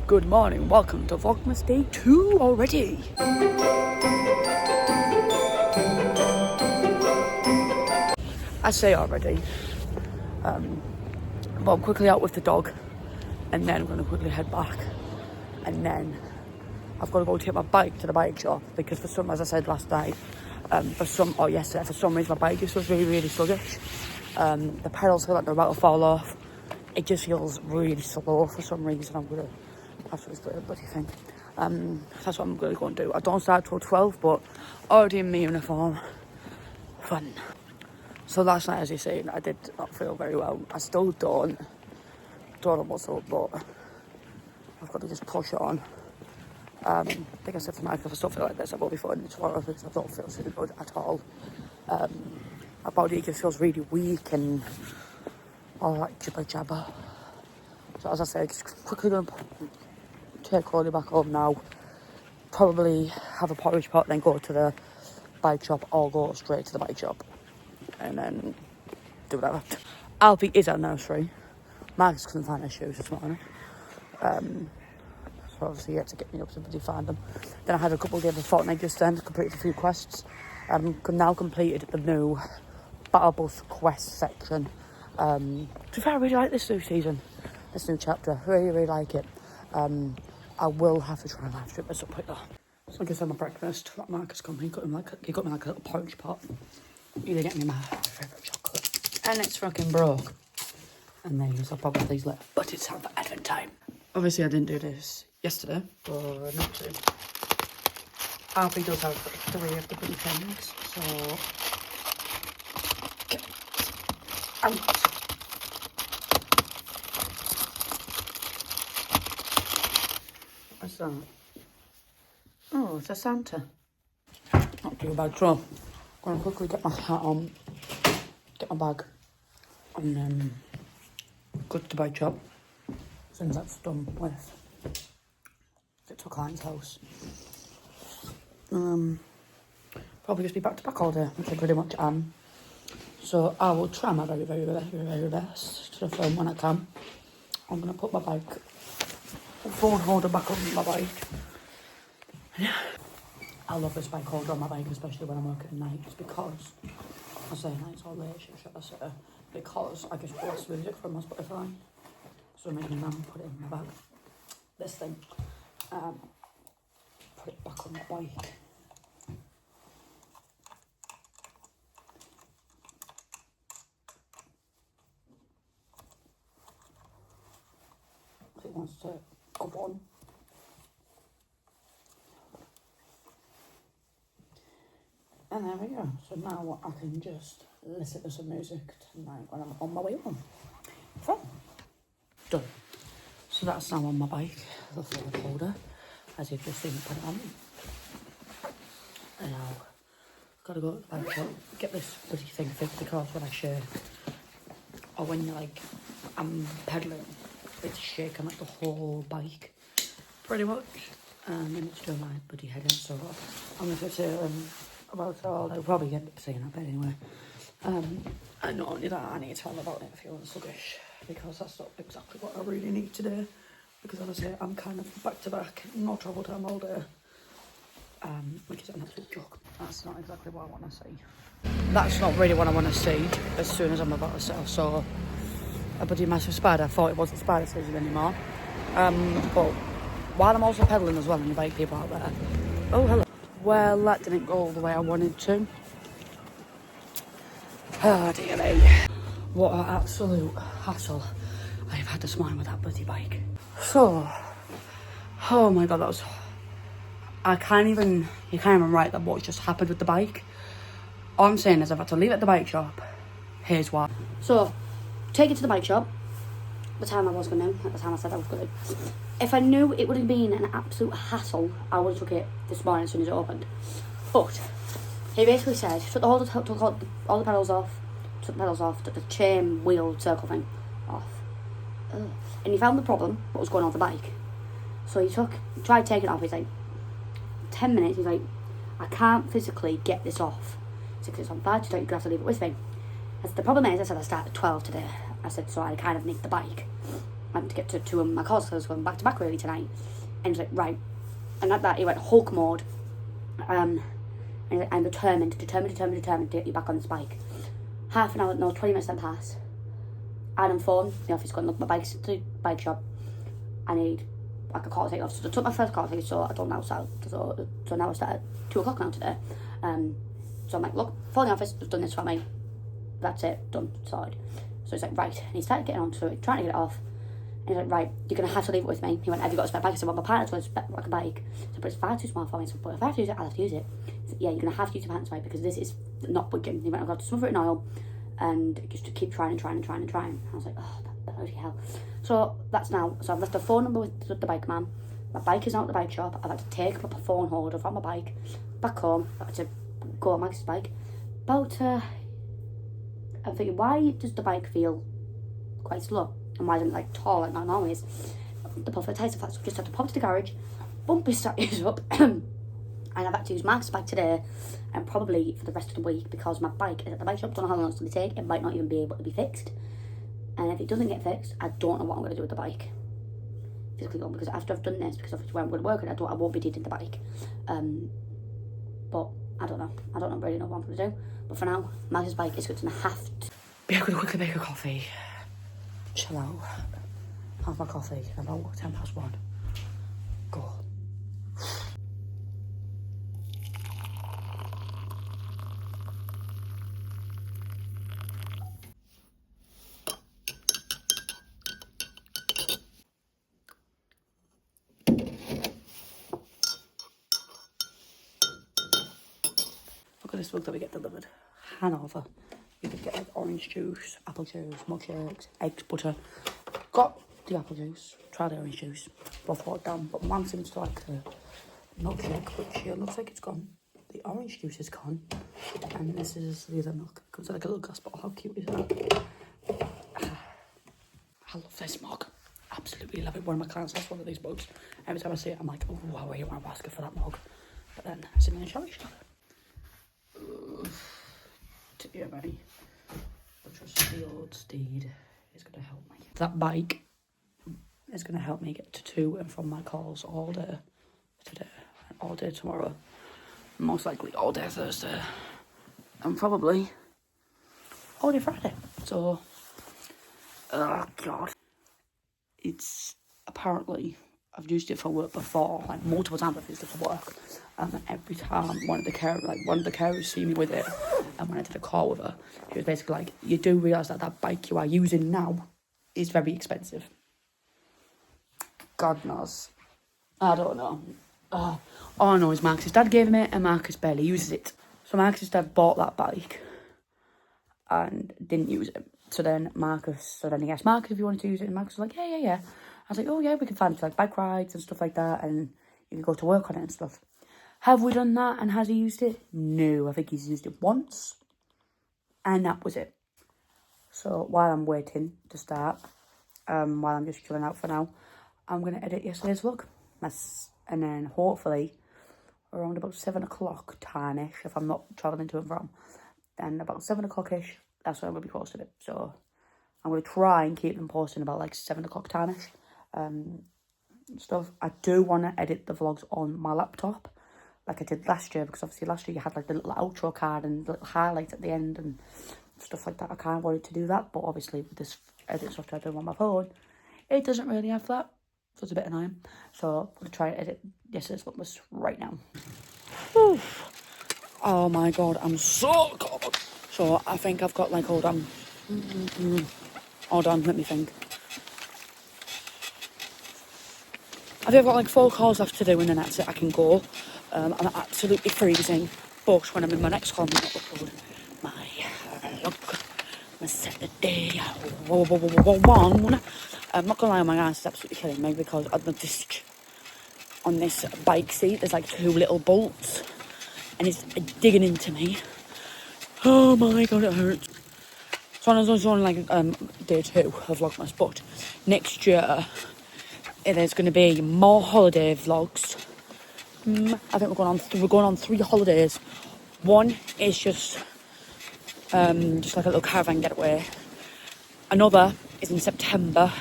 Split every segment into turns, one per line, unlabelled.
Good morning, welcome to Vlogmas Day 2 already. I say already, but I'm quickly out with the dog and then I'm going to quickly head back and then I've got to go take my bike to the bike shop because for some, as I said last night, yesterday, for some reason my bike just was really sluggish. The pedals feel like they're about to fall off. It just feels really slow for some reason. I'm going to have to do a bloody thing. That's what I'm going to go and do. I don't start till 12, but already in my uniform. Fun. So last night, as you see, I did not feel very well. I still don't know what's up, but I've got to just push on. I think I said to Mike, if I still feel like this, I will be fine tomorrow because I don't feel super good at all. My body just feels really weak and all that jibber jabber. So as I said, just quickly going to take Chloe back home now. Probably have a porridge pot, then go to the bike shop or go straight to the bike shop. And then do whatever. Alfie is at nursery. Marcus couldn't find his shoes this morning. So obviously he had to get me up to find them. Then I had a couple of days of Fortnite just then, completed a few quests. Now completed the new Battle Bus quest section. To be fair, I really like this new season, this new chapter. Really like it. I will have to try and live strip at some point though. So I guess I'm my breakfast. That Marcus got me, he got me like a little porridge pot. He did get me my favourite chocolate. And it's fucking broke. And then I'll probably have these left. But it's time for advent time. Obviously I didn't do this yesterday, but not to. Alfie does have 3 of the blue pens, so get out. What's that? Oh, it's a Santa. Not too bad. So, I'm going to quickly get my hat on, get my bag, and then go to the bike shop. Since that's done with it to a client's house. Probably just be back to back all day, which I pretty much am. So I will try my very best to film when I can. I'm going to put my phone holder back on my bike. Yeah. I love this bike holder on my bike, especially when I'm working at nights, because I say nights or late, should I say, because I just blast music from my Spotify. So I'm making them put it in my bag. This thing, put it back on my bike. It wants to go on. And there we go. So now I can just listen to some music tonight when I'm on my way home. Fun. Done. So that's now on my bike, the phone holder, as you've just seen me put it on. And now I've got to go to the bike shop, get this bloody thing fixed, because when I shake, or when I'm pedalling, it's shaking like the whole bike, pretty much. And it's doing my bloody head in, so I'm going to fix it about it all. I'll probably end up saying that anyway. And not only that, I need to tell about it feeling sluggish, because that's not exactly what I really need today. Because as I say, I'm kind of back to back, no travel time all day, which is an absolute joke. That's not exactly what I want to see. That's not really what I want to see as soon as I'm about to sell. So a bloody massive spider. I thought it wasn't spider season anymore. But while I'm also pedaling as well, and you bike people out there. Oh, hello. Well, that didn't go the way I wanted to. Oh dear me. What an absolute hassle I've had this morning with that bloody bike. So, oh my god, you can't even write that what just happened with the bike. All I'm saying is I've had to leave it at the bike shop. Here's why. So, take it to the bike shop. At the time I said I was going to. If I knew it would have been an absolute hassle, I would have took it this morning as soon as it opened. But he basically said, took all the pedals off, took the chain wheel circle thing off. And he found the problem, what was going on with the bike. So he tried taking it off. He's like, 10 minutes. He's like, I can't physically get this off. So it's on 5 to 2, you're going to have to leave it with me. I said, the problem is, I said I start at 12 today. I said, so I kind of need the bike.
to get to two of my calls, because I was going back to back really tonight. And he's like, right. And at that, he went Hulk mode. And he's like, I'm determined to get you back on this bike. Half an hour, no, 20 minutes then pass. Adam phone, the office, going, look, my bike's to the bike shop. I need like a car to take off. So I took my first car to take, so I don't now start. So now I start at 2 o'clock now today. So I'm like, look, phone the office, I've done this for me. That's it, done, sorted. So he's like, right. And he started getting on to it, trying to get it off. And he's like, right, you're going to have to leave it with me. He went, have you got a spare bike? I said, well, my partner's got a spare like a bike. So, but it's far too small for me. So, but if I have to use it, I'll have to use it. He said, yeah, you're going to have to use your partner's bike because this is not budging. He went, I've got to smother it in oil and just to keep trying. And I was like, oh, bloody hell. So that's now. So I've left a phone number with the bike man. My bike is out at the bike shop. I've had to take my phone holder from my bike back home. I've had to go on Max's bike. I'm thinking, why does the bike feel quite slow? And why isn't it like tall like mine always? The puff of the tyres, so I've just had to pop to the garage, bump his tyres up, and I've had to use Mark's bike today, and probably for the rest of the week, because my bike is at the bike shop. Don't know how long it's going to take. It might not even be able to be fixed. And if it doesn't get fixed, I don't know what I'm going to do with the bike. Physically done, because after I've done this, because obviously where I'm going to work, I won't be needing the bike. But I don't know. I don't really know what I'm going to do. But for now, Mark's bike is going to have to.
I'm going to quickly make a coffee. Chill out. Have my coffee. About 1:10. Go. Look at this mug that we get delivered. Hanover. You could get like orange juice, apple juice, milkshakes, eggs, butter. Got the apple juice, tried the orange juice, both watered down, but Mum seems to like the milkshake, which it looks like it's gone. The orange juice is gone, and this is the other milk. It comes in like a little glass bottle. How cute is that? I love this mug. Absolutely love it. One of my clients has one of these mugs. Every time I see it, I'm like, oh, wow, I want to ask her for that mug. But then I see me in a shower shop. Dear me. The trusty old steed is going to help me. That bike is going to help me get to and from my calls all day today, all day tomorrow, most likely all day Thursday, and probably all day Friday. So, oh God. It's apparently, I've used it for work before, like multiple times I've used it for work. And every time one of the carers see me with it, and when I did a call with her, she was basically like, you do realise that bike you are using now is very expensive. God knows. I don't know. All I know is Marcus's dad gave him it, and Marcus barely uses it. So Marcus's dad bought that bike and didn't use it. So then he asked Marcus if he wanted to use it, and Marcus was like, yeah. I was like, oh yeah, we can find like bike rides and stuff like that, and you can go to work on it and stuff. Have we done that, and has he used it? No, I think he's used it once, and that was it. So while I'm waiting to start, while I'm just chilling out for now, I'm going to edit yesterday's vlog. And then hopefully around about 7 o'clock time-ish, if I'm not travelling to and from, then about 7 o'clock-ish, that's when I'm going to be posting it. So I'm going to try and keep them posting about like 7 o'clock time-ish stuff. I do want to edit the vlogs on my laptop like I did last year, because obviously last year you had like the little outro card and little highlights at the end and stuff like that. I kind of wanted to do that, but obviously with this edit software I do on my phone, it doesn't really have that, so it's a bit annoying. So I'm going to try and edit yesterday's Vlogmas right now. Whew. Oh my God, I'm so cold. So I think I've got like, hold on, let me think. I think I've got like 4 calls left to do, and then that's it, I can go. I'm absolutely freezing, but when I'm in my next call, I'm going to upload my vlog, my Saturday one. I'm not going to lie, my ass is absolutely killing me, because on this bike seat, there's like 2 little bolts, and it's digging into me. Oh my God, it hurts. So I was on like day 2 of Vlogmas, but next year there's going to be more holiday vlogs. I think we're going on 3 holidays. One is just like a little caravan getaway. Another is in September,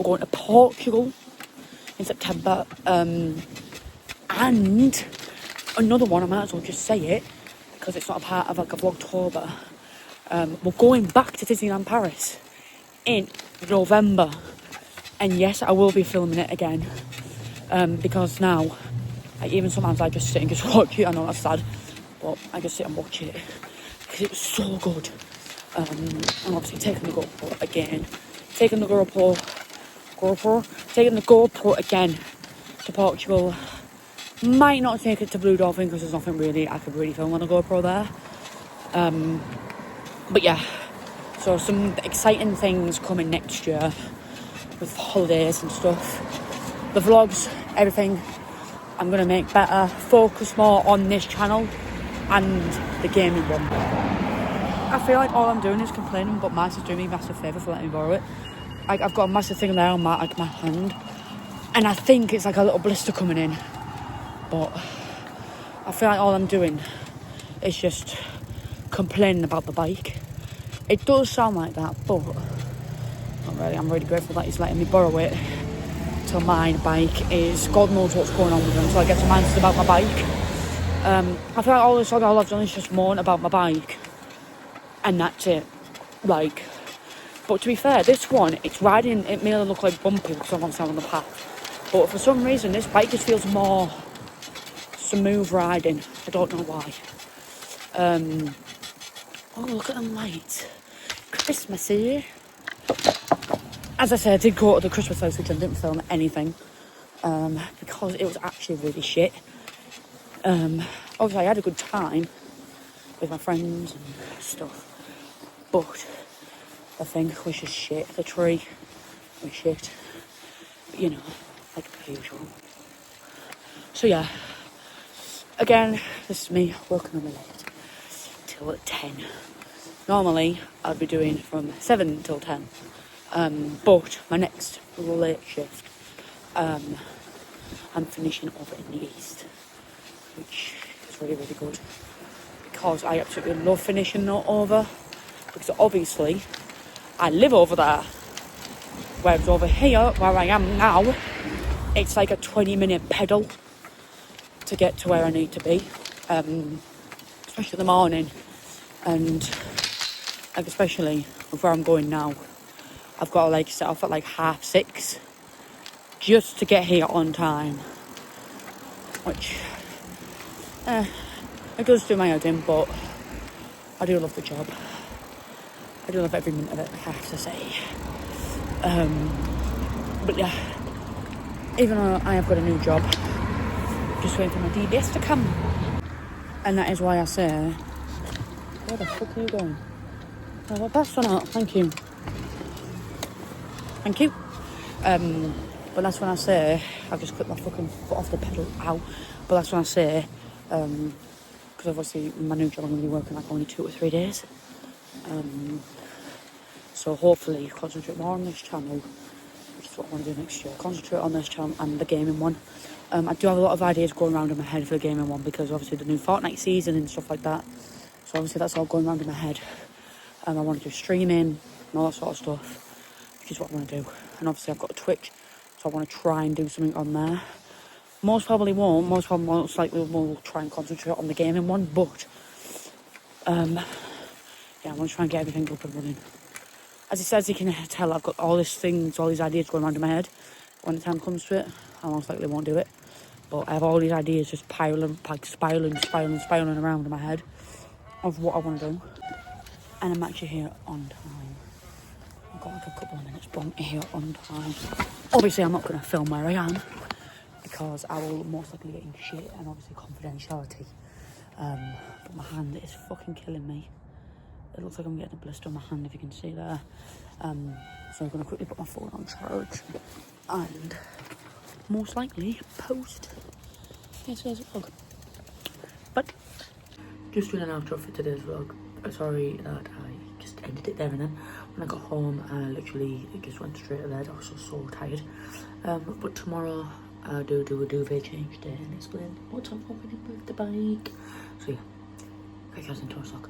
we're going to Portugal in September. And another one, I might as well just say it, because it's not a part of like a Vlogtober. We're going back to Disneyland Paris in November. And yes, I will be filming it again. Because now, like, even sometimes I just sit and just watch it. I know that's sad, but I just sit and watch it because it was so good. And obviously taking the GoPro again, taking the GoPro again to Portugal. Might not take it to Blue Dolphin because there's nothing really I could really film on the GoPro there. But yeah, so some exciting things coming next year with holidays and stuff. The vlogs, everything, I'm going to make better, focus more on this channel and the gaming one. I feel like all I'm doing is complaining, but Max is doing me a massive favour for letting me borrow it. Like, I've got a massive thing there on my hand, and I think it's like a little blister coming in, but I feel like all I'm doing is just complaining about the bike. It does sound like that, but not really. I'm really grateful that he's letting me borrow it till my bike is, God knows what's going on with him, so I get some answers about my bike. I feel like all I've done is just moan about my bike, and that's it. Like, but to be fair, this one, it's riding, it may look like bumpy because I'm on the path, but for some reason this bike just feels more smooth riding. I don't know why. Oh, look at them lights, Christmassy. As I said, I did go to the Christmas house, which I didn't film anything, because it was actually really shit. Obviously I had a good time with my friends and stuff, but the thing was just shit. The tree was shit, but, you know, like per usual. So yeah, again, this is me working on the late till 10. Normally I'd be doing from 7 till 10, but my next late shift, I'm finishing over in the east, which is really, really good, because I absolutely love finishing that over, because obviously I live over there, whereas over here, where I am now, it's like a 20-minute pedal to get to where I need to be, especially in the morning, and like especially with where I'm going now, I've got to like set off at like 6:30 just to get here on time, which it does do my head in, but I do love the job. I do love every minute of it, I have to say. But yeah, even though I have got a new job, just waiting for my DBS to come. And that is why I say, where the fuck are you going? Oh, well, that's one out, thank you. Thank you. But that's when I say, I've just put my fucking foot off the pedal, ow. But that's when I say, because obviously my new job I'm going to be working like only 2 or 3 days. So hopefully concentrate more on this channel, which is what I want to do next year. Concentrate on this channel and the gaming one. I do have a lot of ideas going around in my head for the gaming one, because obviously the new Fortnite season and stuff like that. So obviously that's all going around in my head. I want to do streaming and all that sort of stuff, which is what I want to do. And obviously I've got a Twitch, so I want to try and do something on there. Most likely we'll try and concentrate on the gaming one, but yeah, I want to try and get everything up and running. As you can tell, I've got all these ideas going around in my head. When the time comes to it, I most likely won't do it. But I have all these ideas just spiraling around in my head of what I want to do. And I'm actually here on time. I've got like a couple of minutes, but I'm here on time. Obviously, I'm not going to film where I am, because I will most likely get in shit, and obviously confidentiality. But my hand is fucking killing me. It looks like I'm getting a blister on my hand, if you can see there. So I'm going to quickly put my phone on charge and most likely post today's vlog. But just doing an outro for today's vlog. Sorry that I just ended it there and then. When I got home, I literally just went straight to bed. I was so tired. But tomorrow I'll do a duvet change day and explain what I'm hoping with the bike. So yeah, catch you guys in tomorrow's vlog.